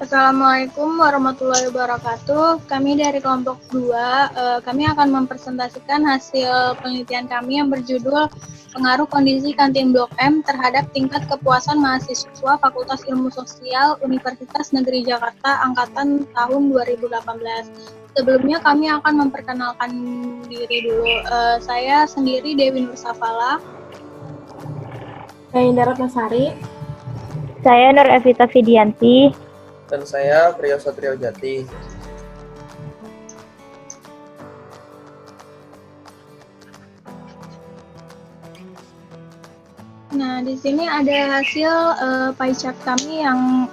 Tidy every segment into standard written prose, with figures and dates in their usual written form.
Assalamualaikum warahmatullahi wabarakatuh. Kami dari kelompok 2, kami akan mempresentasikan hasil penelitian kami yang berjudul Pengaruh Kondisi Kantin Blok M terhadap tingkat kepuasan mahasiswa Fakultas Ilmu Sosial Universitas Negeri Jakarta angkatan tahun 2018. Sebelumnya kami akan memperkenalkan diri dulu. Saya sendiri Dewi Nur Safala. Saya Indra Ratnasari. Saya Nur Evita Fidianti. Dan saya Priyo Satrio Jati. Nah, di sini ada hasil pie chart kami yang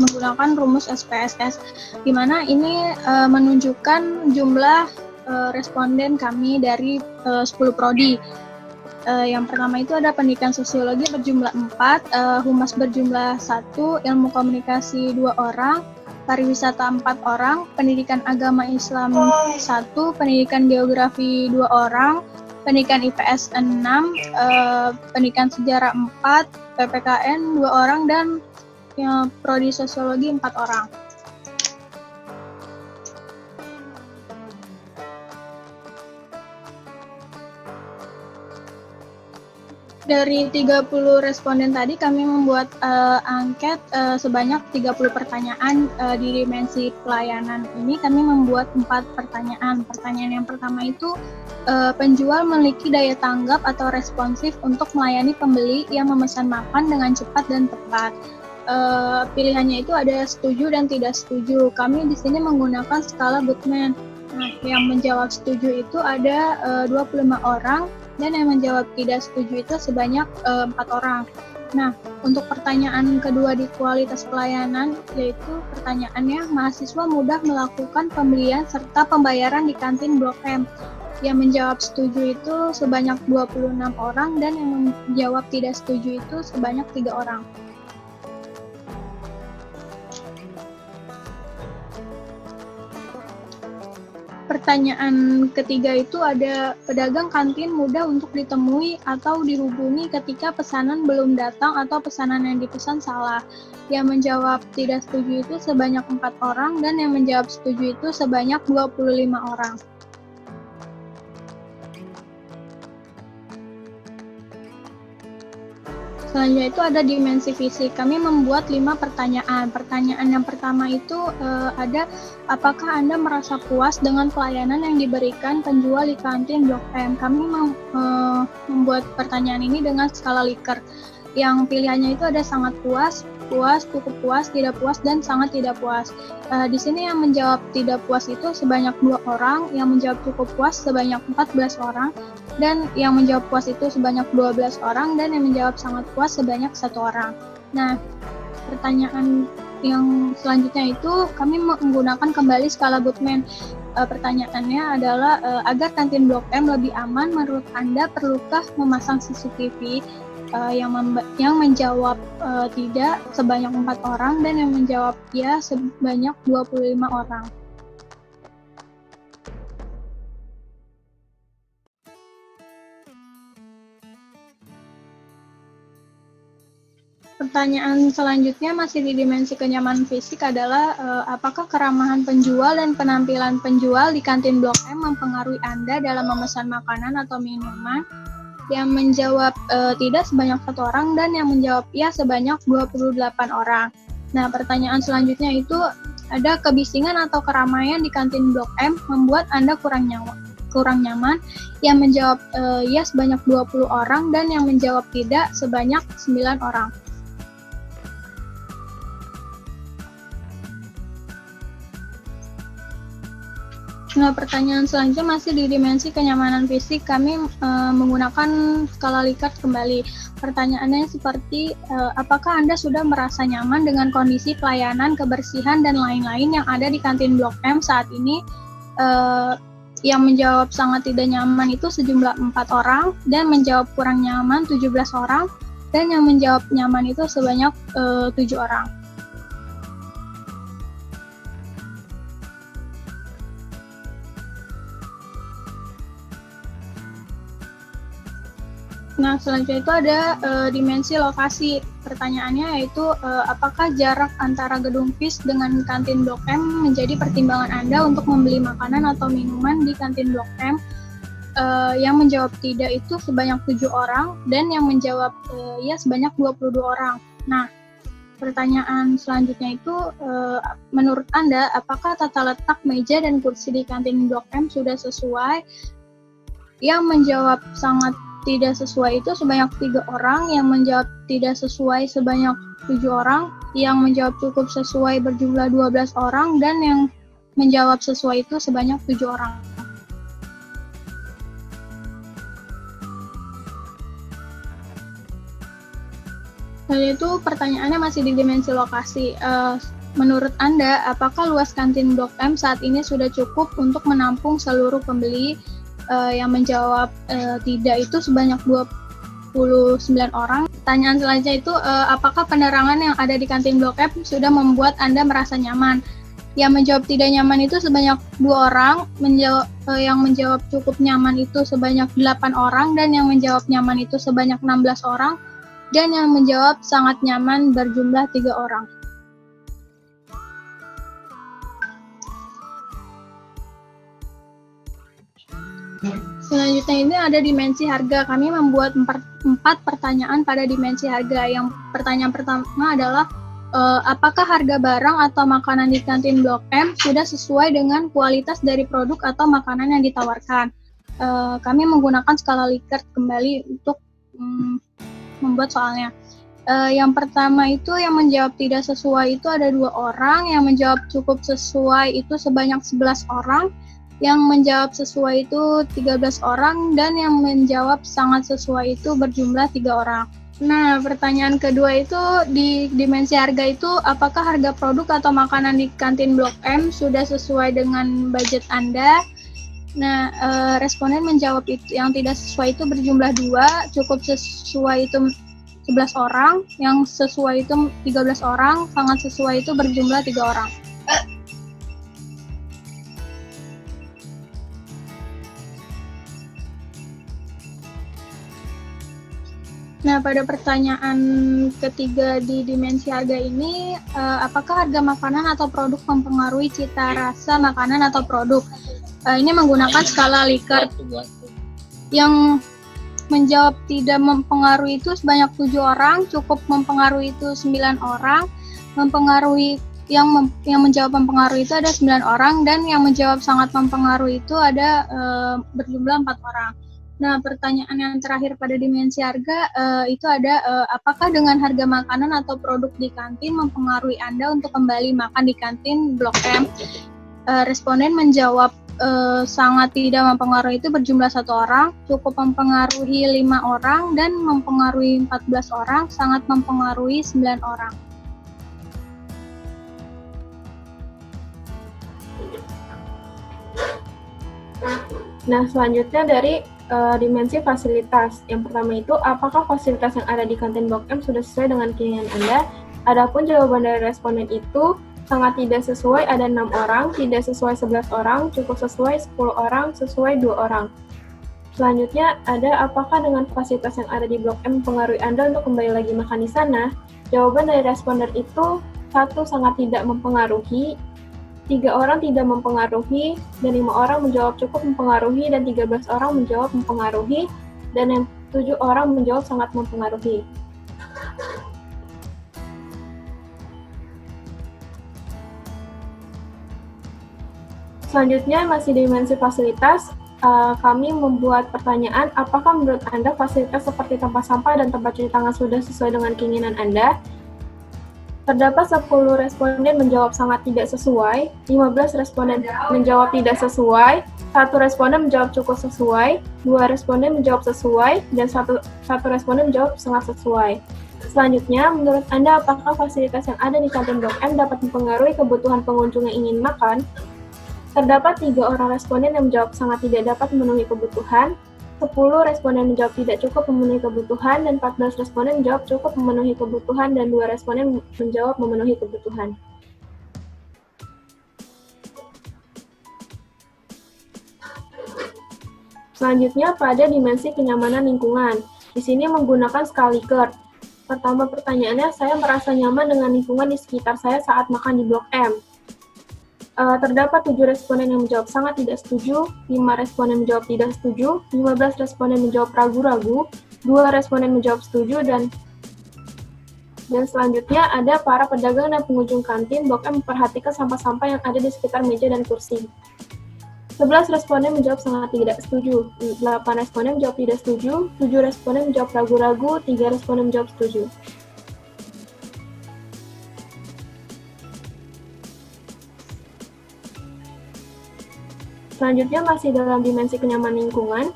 menggunakan rumus SPSS, di mana ini menunjukkan jumlah responden kami dari 10 prodi. Yang pertama itu ada pendidikan sosiologi berjumlah 4, humas berjumlah 1, ilmu komunikasi 2 orang, pariwisata 4 orang, pendidikan agama Islam 1, pendidikan geografi 2 orang, pendidikan IPS 6, pendidikan sejarah 4, PPKN 2 orang, dan prodi sosiologi 4 orang. Dari 30 responden tadi kami membuat angket sebanyak 30 pertanyaan di dimensi pelayanan ini. Kami membuat 4 pertanyaan. Pertanyaan yang pertama itu, penjual memiliki daya tanggap atau responsif untuk melayani pembeli yang memesan makan dengan cepat dan tepat. Pilihannya itu ada setuju dan tidak setuju. Kami di sini menggunakan skala Goodman. Nah, yang menjawab setuju itu ada 25 orang, dan yang menjawab tidak setuju itu sebanyak 4 orang. Nah, untuk pertanyaan kedua di kualitas pelayanan, yaitu pertanyaannya, mahasiswa mudah melakukan pembelian serta pembayaran di kantin Blok M. Yang menjawab setuju itu sebanyak 26 orang, dan yang menjawab tidak setuju itu sebanyak 3 orang. Pertanyaan ketiga itu ada, pedagang kantin mudah untuk ditemui atau dihubungi ketika pesanan belum datang atau pesanan yang dipesan salah. Yang menjawab tidak setuju itu sebanyak 4 orang, dan yang menjawab setuju itu sebanyak 25 orang. Selanjutnya itu ada dimensi fisik. Kami membuat 5 pertanyaan. Pertanyaan yang pertama itu ada, apakah Anda merasa puas dengan pelayanan yang diberikan penjual di kantin Blok M? Kami membuat pertanyaan ini dengan skala Likert. Yang pilihannya itu ada sangat puas, puas, cukup puas, tidak puas, dan sangat tidak puas. Di sini yang menjawab tidak puas itu sebanyak 2 orang, yang menjawab cukup puas sebanyak 14 orang, dan yang menjawab puas itu sebanyak 12 orang, dan yang menjawab sangat puas sebanyak 1 orang. Nah, pertanyaan yang selanjutnya itu kami menggunakan kembali skala Goodman. Pertanyaannya adalah, agar kantin Blok M lebih aman, menurut Anda perlukah memasang CCTV? Yang menjawab tidak sebanyak 4 orang, dan yang menjawab ya sebanyak 25 orang. Pertanyaan selanjutnya masih di dimensi kenyamanan fisik adalah, apakah keramahan penjual dan penampilan penjual di kantin Blok M mempengaruhi Anda dalam memesan makanan atau minuman? Yang menjawab tidak sebanyak 1 orang, dan yang menjawab ya sebanyak 28 orang. Nah, pertanyaan selanjutnya itu ada, kebisingan atau keramaian di kantin Blok M membuat Anda kurang nyaman. Yang menjawab ya sebanyak 20 orang, dan yang menjawab tidak sebanyak 9 orang. Nah, pertanyaan selanjutnya masih di dimensi kenyamanan fisik. Kami menggunakan skala Likert kembali. Pertanyaannya seperti, apakah Anda sudah merasa nyaman dengan kondisi pelayanan, kebersihan, dan lain-lain yang ada di kantin Blok M saat ini? Yang menjawab sangat tidak nyaman itu sejumlah 4 orang, dan menjawab kurang nyaman 17 orang, dan yang menjawab nyaman itu sebanyak 7 orang. Nah, selanjutnya itu ada dimensi lokasi. pertanyaannya yaitu apakah jarak antara gedung FIS dengan kantin Blok M menjadi pertimbangan Anda untuk membeli makanan atau minuman di kantin Blok M? Yang menjawab tidak itu sebanyak 7 orang dan yang menjawab ya sebanyak 22 orang. Nah, pertanyaan selanjutnya itu menurut Anda apakah tata letak meja dan kursi di kantin Blok M sudah sesuai? Yang menjawab sangat tidak sesuai itu sebanyak 3 orang, yang menjawab tidak sesuai sebanyak 7 orang, yang menjawab cukup sesuai berjumlah 12 orang, dan yang menjawab sesuai itu sebanyak 7 orang. Dan itu pertanyaannya masih di dimensi lokasi. Menurut Anda, apakah luas kantin Blok M saat ini sudah cukup untuk menampung seluruh pembeli? Yang menjawab tidak itu sebanyak 29 orang. Pertanyaan selanjutnya itu, apakah penerangan yang ada di kantin Blok M sudah membuat Anda merasa nyaman? Yang menjawab tidak nyaman itu sebanyak 2 orang, yang menjawab cukup nyaman itu sebanyak 8 orang, dan yang menjawab nyaman itu sebanyak 16 orang, dan yang menjawab sangat nyaman berjumlah 3 orang. Selanjutnya ini ada dimensi harga. Kami membuat 4 pertanyaan pada dimensi harga. Yang pertanyaan pertama adalah apakah harga barang atau makanan di kantin Blok M sudah sesuai dengan kualitas dari produk atau makanan yang ditawarkan? Kami menggunakan skala Likert kembali untuk membuat soalnya. Yang pertama itu yang menjawab tidak sesuai itu ada 2 orang, yang menjawab cukup sesuai itu sebanyak 11 orang, yang menjawab sesuai itu 13 orang, dan yang menjawab sangat sesuai itu berjumlah 3 orang. Nah, pertanyaan kedua itu di dimensi harga itu, apakah harga produk atau makanan di kantin Blok M sudah sesuai dengan budget Anda? Nah, responden menjawab itu yang tidak sesuai itu berjumlah 2, cukup sesuai itu 11 orang, yang sesuai itu 13 orang, sangat sesuai itu berjumlah 3 orang. Nah, pada pertanyaan ketiga di dimensi harga ini, apakah harga makanan atau produk mempengaruhi cita rasa makanan atau produk? Ini menggunakan skala Likert. Yang menjawab tidak mempengaruhi itu sebanyak 7 orang, cukup mempengaruhi itu 9 orang, mempengaruhi yang menjawab mempengaruhi itu ada 9 orang, dan yang menjawab sangat mempengaruhi itu ada berjumlah 4 orang. Nah, pertanyaan yang terakhir pada dimensi harga itu ada apakah dengan harga makanan atau produk di kantin mempengaruhi Anda untuk kembali makan di kantin Blok M? Responden menjawab sangat tidak mempengaruhi itu berjumlah 1 orang, cukup mempengaruhi 5 orang, dan mempengaruhi 14 orang, sangat mempengaruhi 9 orang. Nah, selanjutnya dari dimensi fasilitas. Yang pertama itu, apakah fasilitas yang ada di kantin Blok M sudah sesuai dengan keinginan Anda? Adapun jawaban dari responden itu sangat tidak sesuai ada 6 orang, tidak sesuai 11 orang, cukup sesuai 10 orang, sesuai 2 orang. Selanjutnya ada apakah dengan fasilitas yang ada di Blok M mempengaruhi Anda untuk kembali lagi makan di sana? Jawaban dari responden itu 1 sangat tidak mempengaruhi, 3 orang tidak mempengaruhi, dan 5 orang menjawab cukup mempengaruhi, dan 13 orang menjawab mempengaruhi, dan yang 7 orang menjawab sangat mempengaruhi. Selanjutnya masih dimensi fasilitas, kami membuat pertanyaan, apakah menurut Anda fasilitas seperti tempat sampah dan tempat cuci tangan sudah sesuai dengan keinginan Anda? Terdapat 10 responden menjawab sangat tidak sesuai, 15 responden menjawab tidak sesuai, 1 responden menjawab cukup sesuai, 2 responden menjawab sesuai, dan 1 responden menjawab sangat sesuai. Selanjutnya, menurut Anda apakah fasilitas yang ada di kantin Blok M dapat mempengaruhi kebutuhan pengunjung yang ingin makan? Terdapat 3 orang responden yang menjawab sangat tidak dapat memenuhi kebutuhan, 10 responden menjawab tidak cukup memenuhi kebutuhan, dan 14 responden menjawab cukup memenuhi kebutuhan, dan 2 responden menjawab memenuhi kebutuhan. Selanjutnya pada dimensi kenyamanan lingkungan. Di sini menggunakan skala Likert. Pertama pertanyaannya, saya merasa nyaman dengan lingkungan di sekitar saya saat makan di Blok M. Terdapat 7 responden yang menjawab sangat tidak setuju, 5 responden menjawab tidak setuju, 15 responden menjawab ragu-ragu, 2 responden menjawab setuju, dan selanjutnya ada para pedagang dan pengunjung kantin Blok M memperhatikan sampah-sampah yang ada di sekitar meja dan kursi. 11 responden menjawab sangat tidak setuju, 8 responden menjawab tidak setuju, 7 responden menjawab ragu-ragu, 3 responden menjawab setuju. Selanjutnya masih dalam dimensi kenyamanan lingkungan,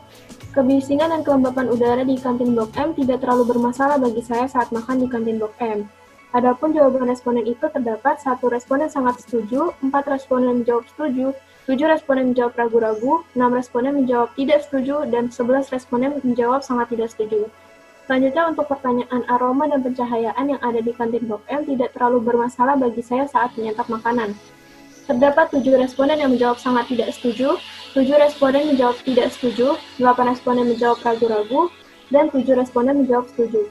kebisingan dan kelembapan udara di kantin Blok M tidak terlalu bermasalah bagi saya saat makan di kantin Blok M. Adapun jawaban responden itu terdapat 1 responden sangat setuju, 4 responden menjawab setuju, 7 responden menjawab ragu-ragu, 6 responden menjawab tidak setuju, dan 11 responden menjawab sangat tidak setuju. Selanjutnya untuk pertanyaan aroma dan pencahayaan yang ada di kantin Blok M tidak terlalu bermasalah bagi saya saat menyantap makanan. Terdapat 7 responden yang menjawab sangat tidak setuju, 7 responden menjawab tidak setuju, 8 responden menjawab ragu-ragu, dan 7 responden menjawab setuju.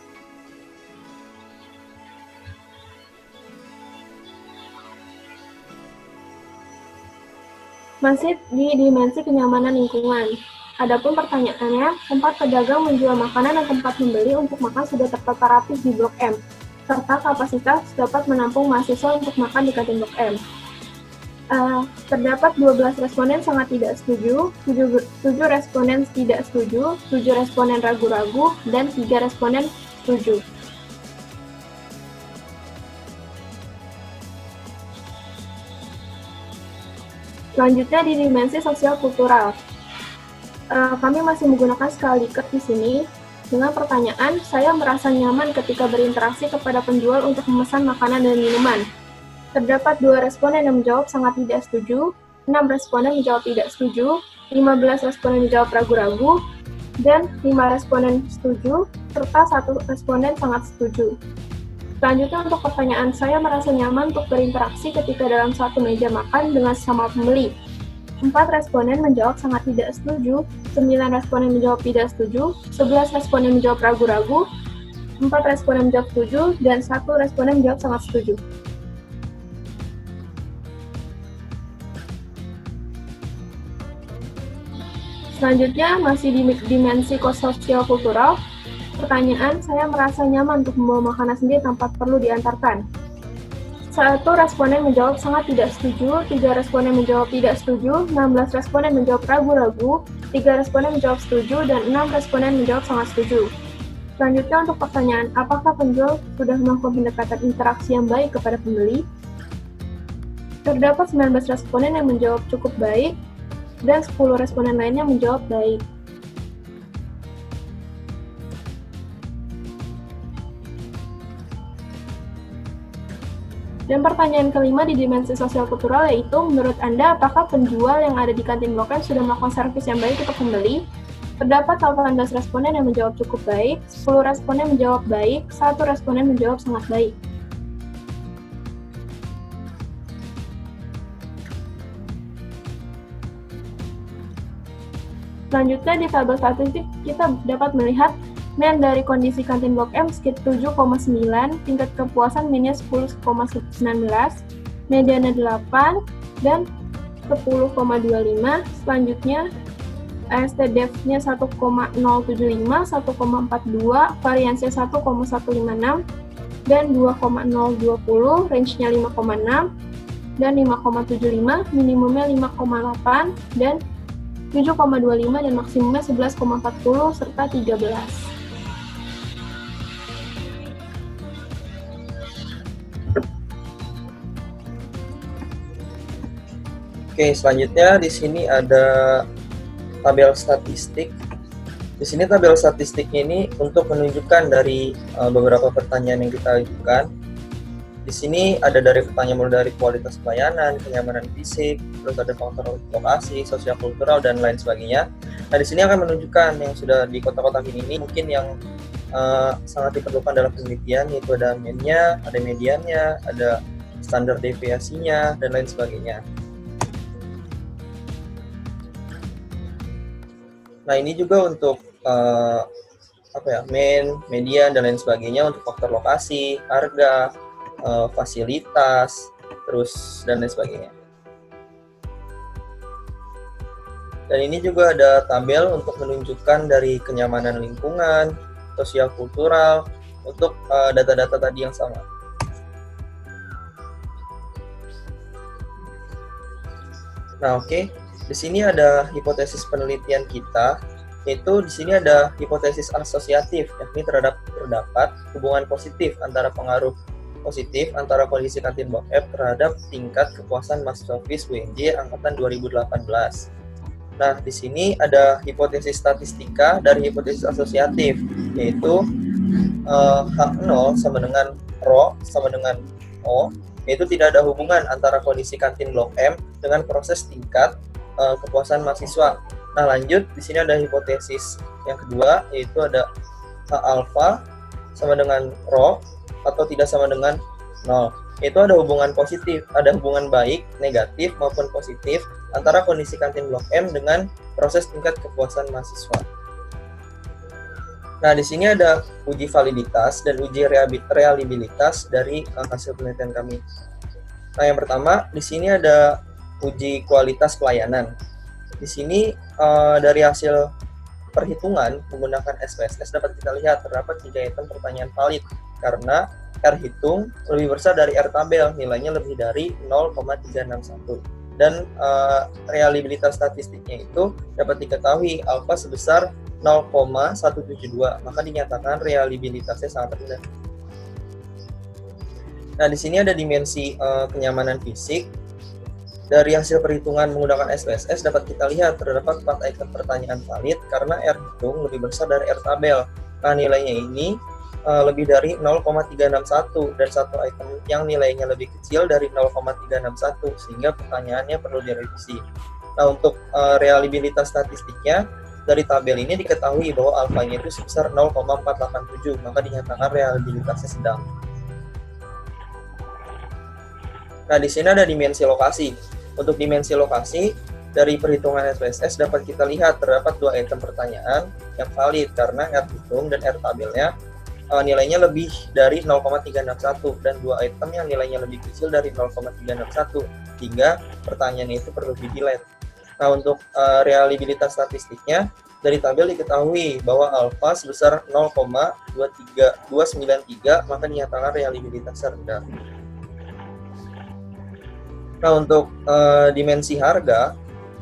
Masih di dimensi kenyamanan lingkungan. Adapun pertanyaannya, tempat pedagang menjual makanan dan tempat membeli untuk makan sudah tertata rapi di Blok M, serta kapasitas dapat menampung mahasiswa untuk makan di kantin Blok M. Terdapat 12 responden sangat tidak setuju, 7 responden tidak setuju, 7 responden ragu-ragu, dan 3 responden setuju. Selanjutnya di dimensi sosial kultural. Kami masih menggunakan skala Likert di sini dengan pertanyaan, saya merasa nyaman ketika berinteraksi kepada penjual untuk memesan makanan dan minuman. Terdapat 2 responden yang menjawab sangat tidak setuju, 6 responden menjawab tidak setuju, 15 responden menjawab ragu-ragu, dan 5 responden setuju, serta 1 responden sangat setuju. Selanjutnya untuk pertanyaan, saya merasa nyaman untuk berinteraksi ketika dalam satu meja makan dengan sesama pembeli. 4 responden menjawab sangat tidak setuju, 9 responden menjawab tidak setuju, 11 responden menjawab ragu-ragu, 4 responden menjawab setuju, dan 1 responden menjawab sangat setuju. Selanjutnya, masih di dimensi sosial kultural, pertanyaan, saya merasa nyaman untuk membawa makanan sendiri tanpa perlu diantarkan. 1 responden menjawab sangat tidak setuju, 3 responden menjawab tidak setuju, 16 responden menjawab ragu-ragu, 3 responden menjawab setuju, dan 6 responden menjawab sangat setuju. Selanjutnya untuk pertanyaan, apakah penjual sudah melakukan pendekatan interaksi yang baik kepada pembeli? Terdapat 19 responden yang menjawab cukup baik, dan 10 responden lainnya menjawab baik. Dan pertanyaan kelima di dimensi sosial kultural yaitu, menurut Anda, apakah penjual yang ada di kantin Blok M sudah melakukan servis yang baik untuk pembeli? Terdapat 18 responden yang menjawab cukup baik, 10 responden menjawab baik, 1 responden menjawab sangat baik. Selanjutnya di tabel statistik kita dapat melihat NEN dari kondisi kantin Blok M sekitar 7,9, tingkat kepuasan minnya 10,19, mediannya 8, dan 10,25. Selanjutnya STDF-nya 1,075, 1,42, variansinya 1,156, dan 2,020, range-nya 5,6, dan 5,75, minimumnya 5,8, dan 7,25 dan maksimumnya 11,40 serta 13. Oke, selanjutnya di sini ada tabel statistik. Di sini tabel statistik ini untuk menunjukkan dari beberapa pertanyaan yang kita ajukan. Di sini ada dari pertanyaan mulai dari kualitas pelayanan, kenyamanan fisik, terus ada faktor lokasi, sosial kultural, dan lain sebagainya. Nah, di sini akan menunjukkan yang sudah di kotak-kotak ini mungkin yang sangat diperlukan dalam penelitian, yaitu ada mean-nya, ada mediannya, ada standar deviasinya, dan lain sebagainya. Nah, ini juga untuk mean, median, dan lain sebagainya untuk faktor lokasi, harga, fasilitas, terus dan lain sebagainya. Dan ini juga ada tabel untuk menunjukkan dari kenyamanan lingkungan, sosial kultural, untuk data-data tadi yang sama. Nah, oke. Di sini ada hipotesis penelitian kita, yaitu di sini ada hipotesis asosiatif, yakni terdapat hubungan positif antara pengaruh positif antara kondisi kantin Blok F terhadap tingkat kepuasan mahasiswa FIS UNJ angkatan 2018. Nah, di sini ada hipotesis statistika dari hipotesis asosiatif, yaitu H0 sama dengan Rho sama dengan O, yaitu tidak ada hubungan antara kondisi kantin Blok M dengan proses tingkat kepuasan mahasiswa. Nah, lanjut, di sini ada hipotesis yang kedua, yaitu ada H alfa sama dengan Rho atau tidak sama dengan 0. Itu ada hubungan positif, ada hubungan baik, negatif, maupun positif antara kondisi kantin Blok M dengan proses tingkat kepuasan mahasiswa. Nah, di sini ada uji validitas dan uji reliabilitas dari hasil penelitian kami. Nah, yang pertama, di sini ada uji kualitas pelayanan. Di sini dari hasil perhitungan menggunakan SPSS dapat kita lihat terdapat 3 item pertanyaan valid karena R hitung lebih besar dari R tabel, nilainya lebih dari 0,361. Dan reliabilitas statistiknya itu dapat diketahui alfa sebesar 0,172, maka dinyatakan reliabilitasnya sangat rendah. Nah, di sini ada dimensi kenyamanan fisik. Dari hasil perhitungan menggunakan SPSS dapat kita lihat terdapat 4 item pertanyaan valid karena R hitung lebih besar dari R tabel. Nah, nilainya ini lebih dari 0,361 dan satu item yang nilainya lebih kecil dari 0,361 sehingga pertanyaannya perlu direvisi. Nah, untuk reliabilitas statistiknya dari tabel ini diketahui bahwa alfanya itu sebesar 0,487, maka dinyatakan reliabilitasnya sedang. Nah, di sini ada dimensi lokasi. Untuk dimensi lokasi, dari perhitungan SPSS dapat kita lihat terdapat 2 item pertanyaan yang valid karena R hitung dan R tabelnya nilainya lebih dari 0,361 dan 2 item yang nilainya lebih kecil dari 0,361 hingga pertanyaan itu perlu di-delete. Nah, untuk reliabilitas statistiknya dari tabel diketahui bahwa alfa sebesar 0,293 maka dinyatakan reliabilitas rendah. Nah, untuk dimensi harga,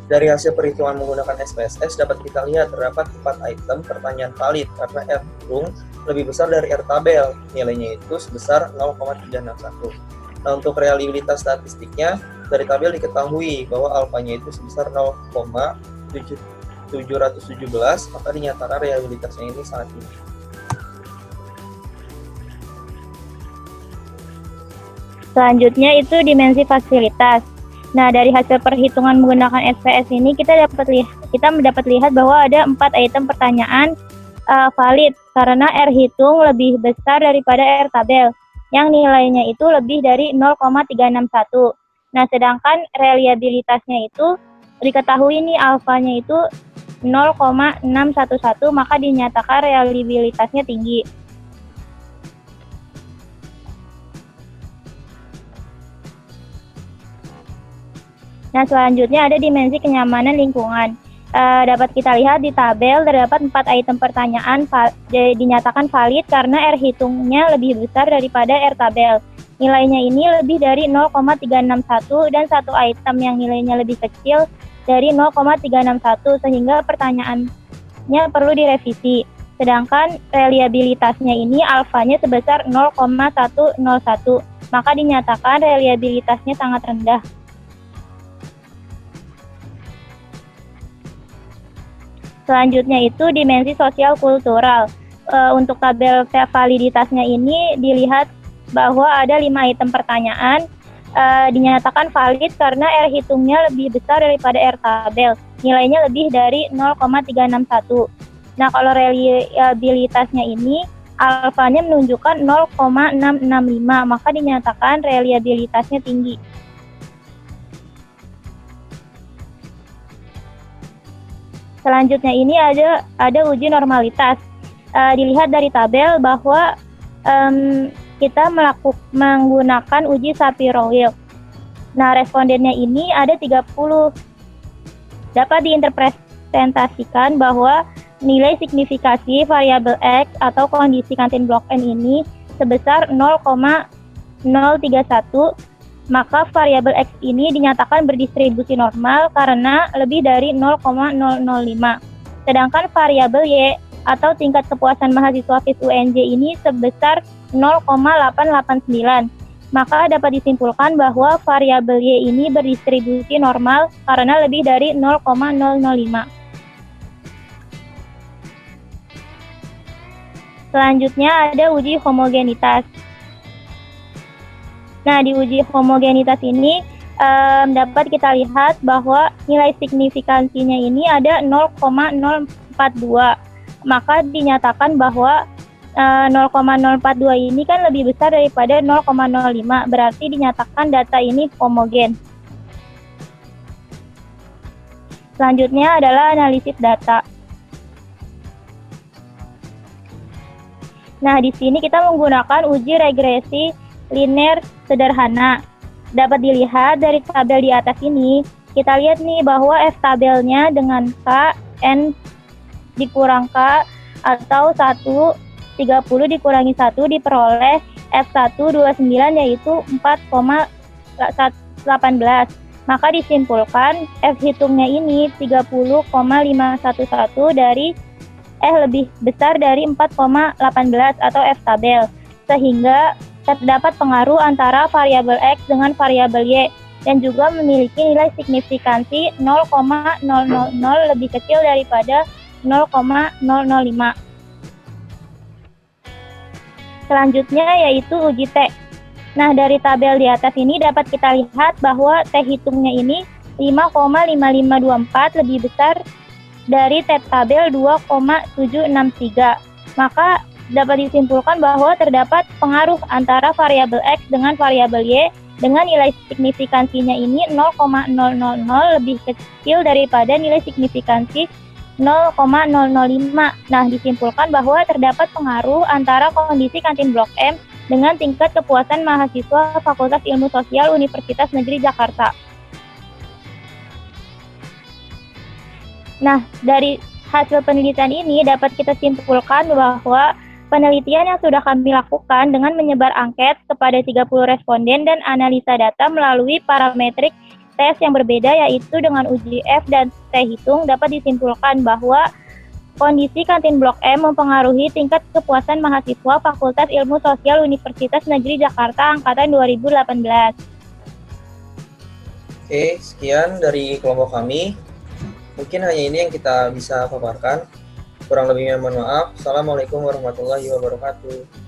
dari hasil perhitungan menggunakan SPSS dapat kita lihat terdapat 4 item pertanyaan valid karena R hitung lebih besar dari R tabel, nilainya itu sebesar 0,361. Nah, untuk reliabilitas statistiknya, dari tabel diketahui bahwa alfanya itu sebesar 0,717, maka dinyatakan reliabilitasnya ini sangat tinggi. Selanjutnya itu dimensi fasilitas. Nah, dari hasil perhitungan menggunakan SPS ini kita mendapat lihat bahwa ada 4 item pertanyaan valid karena R hitung lebih besar daripada R tabel yang nilainya itu lebih dari 0,361. Nah, sedangkan reliabilitasnya itu diketahui nih alfanya itu 0,611, maka dinyatakan reliabilitasnya tinggi. Nah, selanjutnya ada dimensi kenyamanan lingkungan. Dapat kita lihat di tabel terdapat 4 item pertanyaan dinyatakan valid karena R hitungnya lebih besar daripada R tabel. Nilainya ini lebih dari 0,361 dan satu item yang nilainya lebih kecil dari 0,361 sehingga pertanyaannya perlu direvisi. Sedangkan reliabilitasnya ini alfanya sebesar 0,101, maka dinyatakan reliabilitasnya sangat rendah. Selanjutnya itu dimensi sosial kultural. Untuk tabel validitasnya ini dilihat bahwa ada 5 item pertanyaan dinyatakan valid karena R hitungnya lebih besar daripada R tabel. Nilainya lebih dari 0,361. Nah, kalau reliabilitasnya ini alfanya menunjukkan 0,665, maka dinyatakan reliabilitasnya tinggi. Selanjutnya ini ada uji normalitas. dilihat dari tabel bahwa kita menggunakan uji Shapiro-Wilk. Nah, respondennya ini ada 30. Dapat diinterpretasikan bahwa nilai signifikasi variabel X atau kondisi kantin blok M ini sebesar 0,031, maka variabel X ini dinyatakan berdistribusi normal karena lebih dari 0,005. Sedangkan variabel Y atau tingkat kepuasan mahasiswa FIS UNJ ini sebesar 0,889. Maka dapat disimpulkan bahwa variabel Y ini berdistribusi normal karena lebih dari 0,005. Selanjutnya ada uji homogenitas. Nah, di uji homogenitas ini dapat kita lihat bahwa nilai signifikansinya ini ada 0,042. Maka dinyatakan bahwa 0,042 ini kan lebih besar daripada 0,05. Berarti dinyatakan data ini homogen. Selanjutnya adalah analisis data. Nah, di sini kita menggunakan uji regresi linear sederhana. Dapat dilihat dari tabel di atas ini, kita lihat nih bahwa F tabelnya dengan K, N dikurang K atau 1, 30 dikurangi 1 diperoleh F129 yaitu 4,18. Maka disimpulkan F hitungnya ini 30,511 dari lebih besar dari 4,18 atau F tabel. Sehingga terdapat pengaruh antara variabel X dengan variabel Y dan juga memiliki nilai signifikansi 0,000 lebih kecil daripada 0,005. Selanjutnya yaitu uji T. Nah, dari tabel di atas ini dapat kita lihat bahwa T hitungnya ini 5,5524 lebih besar dari T tabel 2,763. Maka dapat disimpulkan bahwa terdapat pengaruh antara variabel X dengan variabel Y dengan nilai signifikansinya ini 0,000 lebih kecil daripada nilai signifikansi 0,005. Nah, disimpulkan bahwa terdapat pengaruh antara kondisi kantin Blok M dengan tingkat kepuasan mahasiswa Fakultas Ilmu Sosial Universitas Negeri Jakarta. Nah, dari hasil penelitian ini dapat kita simpulkan bahwa penelitian yang sudah kami lakukan dengan menyebar angket kepada 30 responden dan analisa data melalui parametrik tes yang berbeda yaitu dengan uji F dan T hitung dapat disimpulkan bahwa kondisi kantin Blok M mempengaruhi tingkat kepuasan mahasiswa Fakultas Ilmu Sosial Universitas Negeri Jakarta angkatan 2018. Oke, sekian dari kelompok kami. Mungkin hanya ini yang kita bisa paparkan. Kurang lebihnya mohon maaf. Assalamualaikum warahmatullahi wabarakatuh.